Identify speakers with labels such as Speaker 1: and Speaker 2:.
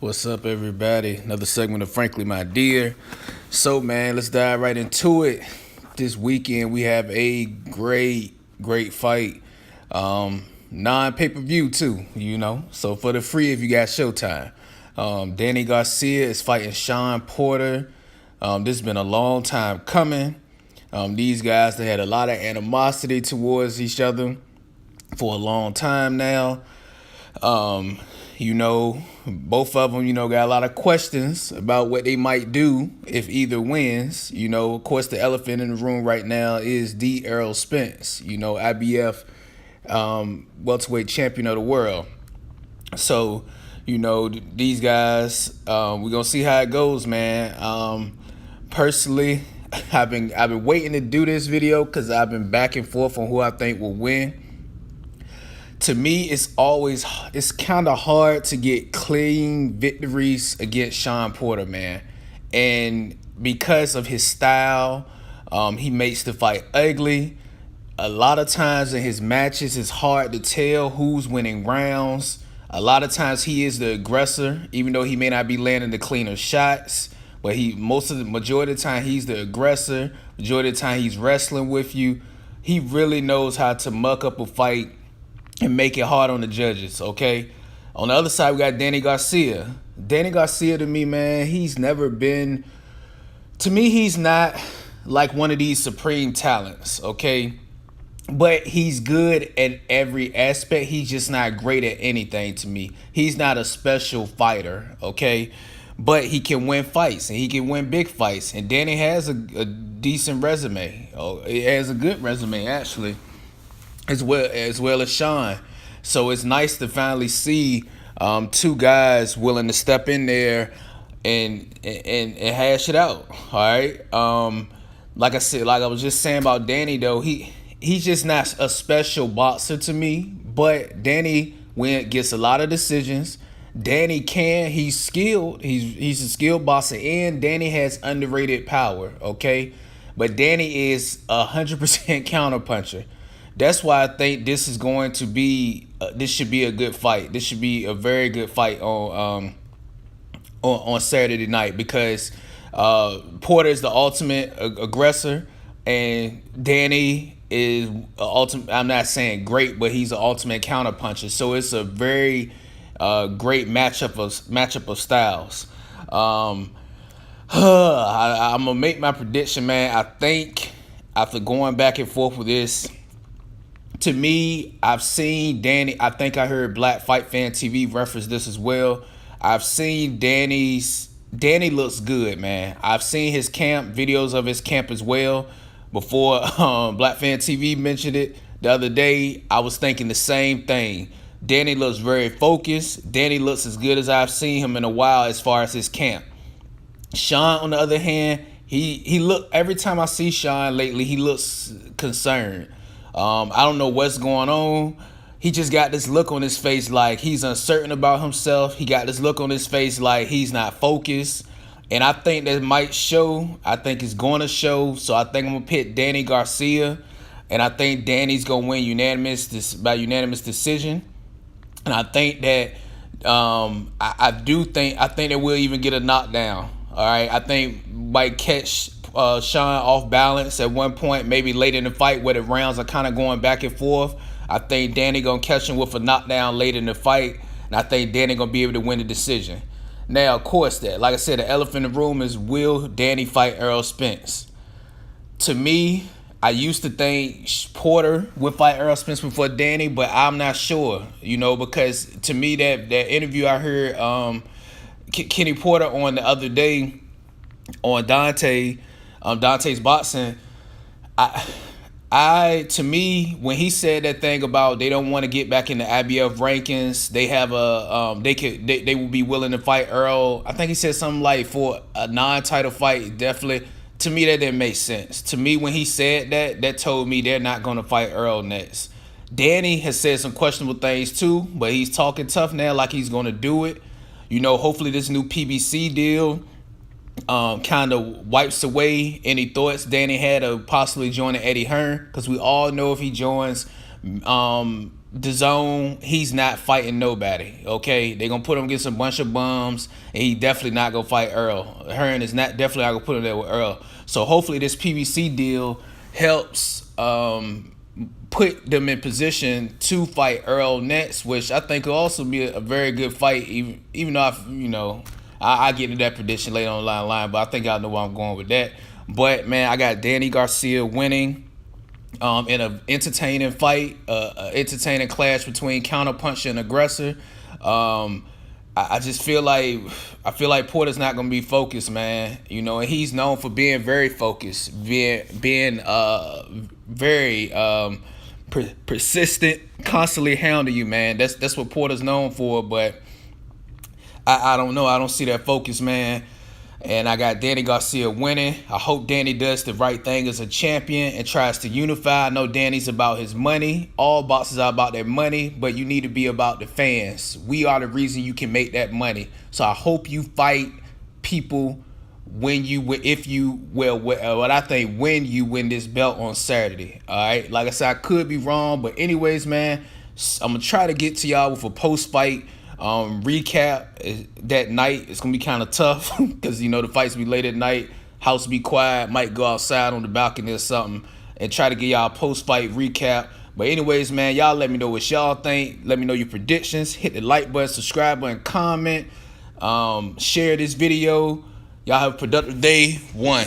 Speaker 1: What's up, everybody? Another segment of Frankly My Dear. So, man, let's dive right into it. This weekend, we have a great fight. Non-pay-per-view, too, So, for the free, if you got Showtime. Danny Garcia is fighting Sean Porter. This has been a long time coming. These guys, they had a lot of animosity towards each other for a long time now. Both of them, got a lot of questions about what they might do if either wins. Of course, the elephant in the room right now is D. Errol Spence, IBF welterweight champion of the world. So, these guys, we're going to see how it goes, man. Personally, I've been waiting to do this video because I've been back and forth on who I think will win. To me, it's kind of hard to get clean victories against Sean Porter, man. And because of his style, he makes the fight ugly. A lot of times in his matches, it's hard to tell who's winning rounds. A lot of times he is the aggressor, even though he may not be landing the cleaner shots. But majority of the time, he's the aggressor. Majority of the time, he's wrestling with you. He really knows how to muck up a fight and make it hard on the judges, okay? On the other side, we got Danny Garcia. Danny Garcia, to me, man, he's not like one of these supreme talents, okay? But he's good at every aspect. He's just not great at anything to me. He's not a special fighter, okay? But he can win fights, and he can win big fights. And Danny has a decent resume. Oh, he has a good resume, actually. As well as Sean. So it's nice to finally see two guys willing to step in there and hash it out. All right. Like I was just saying about Danny, though, he's just not a special boxer to me. But Danny gets a lot of decisions. He's skilled. He's a skilled boxer, and Danny has underrated power. Okay, but Danny is 100% counterpuncher. That's why I think this should be a good fight. This should be a very good fight on Saturday night because Porter is the ultimate aggressor and Danny is ultimate. I'm not saying great, but he's an ultimate counterpuncher. So it's a very great matchup of styles. I'm gonna make my prediction, man. I think after going back and forth with this. To me, I've seen Danny. I think I heard Black Fight Fan TV reference this as well. I've seen Danny looks good, man. I've seen his camp, videos of his camp as well. Before Black Fan TV mentioned it the other day, I was thinking the same thing. Danny looks very focused. Danny looks as good as I've seen him in a while as far as his camp. Sean, on the other hand, every time I see Sean lately, he looks concerned. I don't know what's going on. He just got this look on his face like he's uncertain about himself. He got this look on his face like he's not focused. And I think that might show. I think it's going to show. So I think I'm going to pick Danny Garcia. And I think Danny's going to win by unanimous decision. And I think that I think that we'll even get a knockdown. All right. I think might catch Sean off balance at one point, maybe late in the fight where the rounds are kind of going back and forth. I think Danny gonna catch him with a knockdown late in the fight, and I think Danny gonna be able to win the decision. Now, of course, like I said, the elephant in the room is, will Danny fight Errol Spence? To me, I used to think Porter would fight Errol Spence before Danny, but I'm not sure, because to me that interview I heard Kenny Porter on the other day on Dante's boxing, to me, when he said that thing about they don't want to get back in the IBF rankings, they have they will be willing to fight Earl. I think he said something like for a non-title fight. Definitely, to me that didn't make sense. To me, when he said that told me they're not going to fight Earl next. Danny has said some questionable things too, but he's talking tough now, like he's going to do it. Hopefully this new PBC deal kind of wipes away any thoughts Danny had of possibly joining Eddie Hearn, because we all know if he joins the zone, he's not fighting nobody. Okay, they gonna put him against a bunch of bums, and he definitely not gonna fight Earl. Hearn is not definitely not gonna put him there with Earl. So hopefully this PBC deal helps put them in position to fight Earl next, which I think will also be a very good fight. Even though I get into that prediction later on the line, but I think y'all know where I'm going with that. But man, I got Danny Garcia winning in an entertaining fight, entertaining clash between counterpuncher and aggressor. I just feel like Porter's not gonna be focused, man. And he's known for being very focused, being very persistent, constantly hounding you, man. That's what Porter's known for. But I don't know. I don't see that focus, man. And I got Danny Garcia winning. I hope Danny does the right thing as a champion and tries to unify. I know Danny's about his money. All boxers are about their money, but you need to be about the fans. We are the reason you can make that money. So I hope you fight people when you win this belt on Saturday. All right. Like I said, I could be wrong, but anyways, man, I'm gonna try to get to y'all with a post-fight recap that night. It's gonna be kind of tough because the fights be late at night, house be quiet, might go outside on the balcony or something and try to get y'all post-fight recap. But anyways, man, y'all let me know what y'all think. Let me know your predictions. Hit the like button, subscribe button, comment, share this video. Y'all have a productive day. 1.